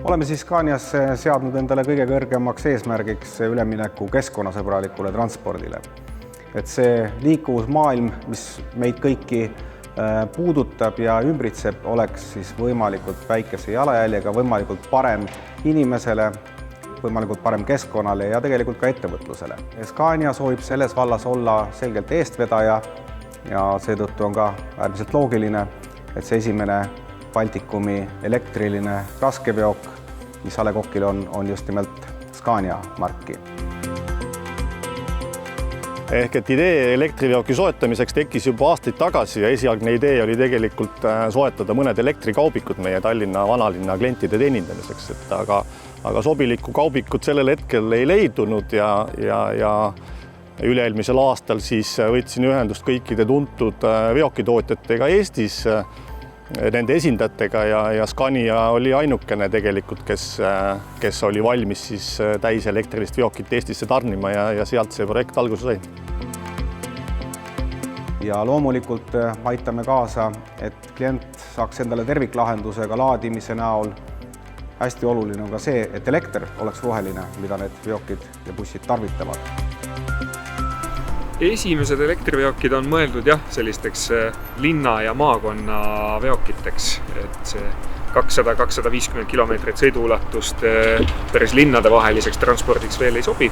Oleme siis Scanias seadnud endale kõige kõrgemaks eesmärgiks ülemineku keskkonnasõbralikule transpordile. Et see liikuvusmaailm, mis meid kõiki puudutab ja ümbritseb, oleks siis võimalikult väikese jalajäljega, võimalikult parem inimesele, võimalikult parem keskkonnale ja tegelikult ka ettevõtlusele. Scania soovib selles vallas olla selgelt eestvedaja ja seetõttu on ka äärmiselt loogiline, et see esimene Baltikumi elektriline raskeveok, mis A. Le Coqil on just nimelt Scania marki. Ehk et idee elektriveoki soetamiseks tekkis juba aastaid tagasi ja esialgne idee oli tegelikult soetada mõned elektrikaubikud meie Tallinna vanalinna klientide teenindamiseks, aga sobilikku kaubikut sellel hetkel ei leidunud ja üle-eelmisel aastal siis võtsin ühendust kõikide tuntud veokitootjatega Eestis, nende esindajatega ja Scania oli ainukene tegelikult, kes oli valmis siis täis elektrilist veokit Eestisse tarnima ja sealt see projekt alguse sai. Ja loomulikult aitame kaasa, et klient saaks endale terviklahendusega laadimise näol. Hästi oluline on ka see, et elekter oleks roheline, mida need veokid ja bussid tarvitavad. Esimesed elektriveokid on mõeldud sellisteks linna ja maakonna veokiteks, et see 200-250 kilomeetrit sõiduulatust päris linnade vaheliseks transpordiks veel ei sobi,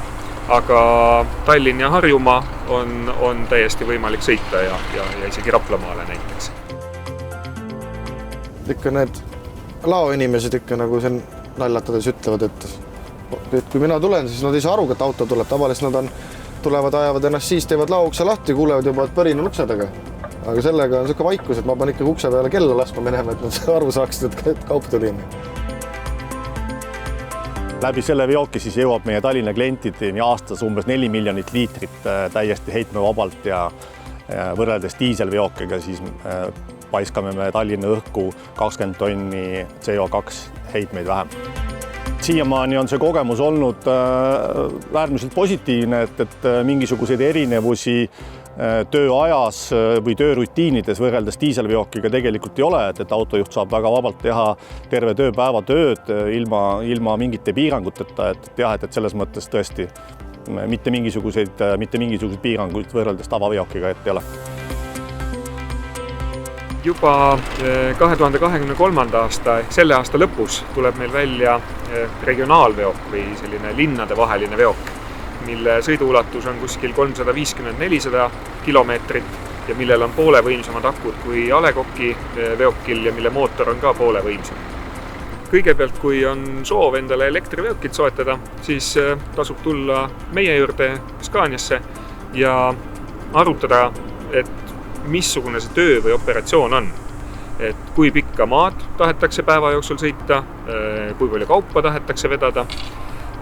aga Tallinn ja Harjumaa on täiesti võimalik sõita ja isegi Raplamaale näiteks. Ikka need laoinimesed ikka nagu sen nallatades ütlevad, et kui mina tulen, siis nad ei saa aru, et auto tuleb. Tavaliselt nad tulevad, ajavad ennast siis, teevad laoukse lahti, kuulevad juba, et põrin on ukse taga. Aga sellega on selline vaikus, et ma pean ikka ukse peale kella laskma minema, et nad aru saaksid, et kaup tuli. Läbi selle veoki siis jõuab meie Tallinna klientideni aastas umbes 4 miljonit liitrit täiesti heitmevabalt ja võrreldes diiselveokiga siis paiskame me Tallinna õhku 20 tonni CO2 heitmeid vähem. Siiamaani on see kogemus olnud äärmiselt positiivne, et mingisuguseid erinevusi tööajas või töörutiinides võrreldes diiselveokiga tegelikult ei ole, et autojuht saab väga vabalt teha terve tööpäeva tööd ilma mingite piiranguteta, et selles mõttes tõesti mitte mingisuguseid piiranguid võrreldes tavaveokiga ette ei ole. Juba 2023. aasta ehk selle aasta lõpus tuleb meil välja regionaalveok või selline linnade vaheline veok, mille sõiduulatus on kuskil 350-400 kilomeetrit ja millel on poole võimsamad akud kui A. Le Coqi veokil ja mille mootor on ka poole võimsam. Kõigepealt, kui on soov endale elektriveokit soetada, siis tasub tulla meie juurde Scaniasse ja arutada, et missugune see töö või operatsioon on. Et kui pikka maad tahetakse päeva jooksul sõita, kui palju kaupa tahetakse vedada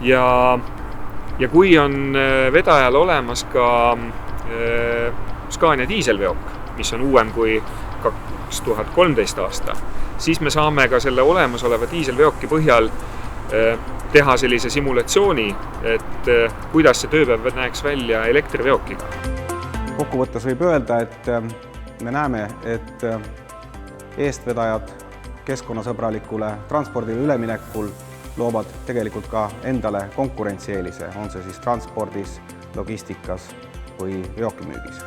ja kui on vedajal olemas ka Scania diiselveok, mis on uuem kui 2013 aasta, siis me saame ka selle olemasoleva diiselveoki põhjal teha sellise simulatsiooni, et kuidas see tööpäev näeks välja elektriveokiga. Kokkuvõttes võib öelda, et me näeme, et eestvedajad keskkonnasõbralikule transpordile üleminekul loovad tegelikult ka endale konkurentsieelise, on see siis transpordis, logistikas või veokimüügis.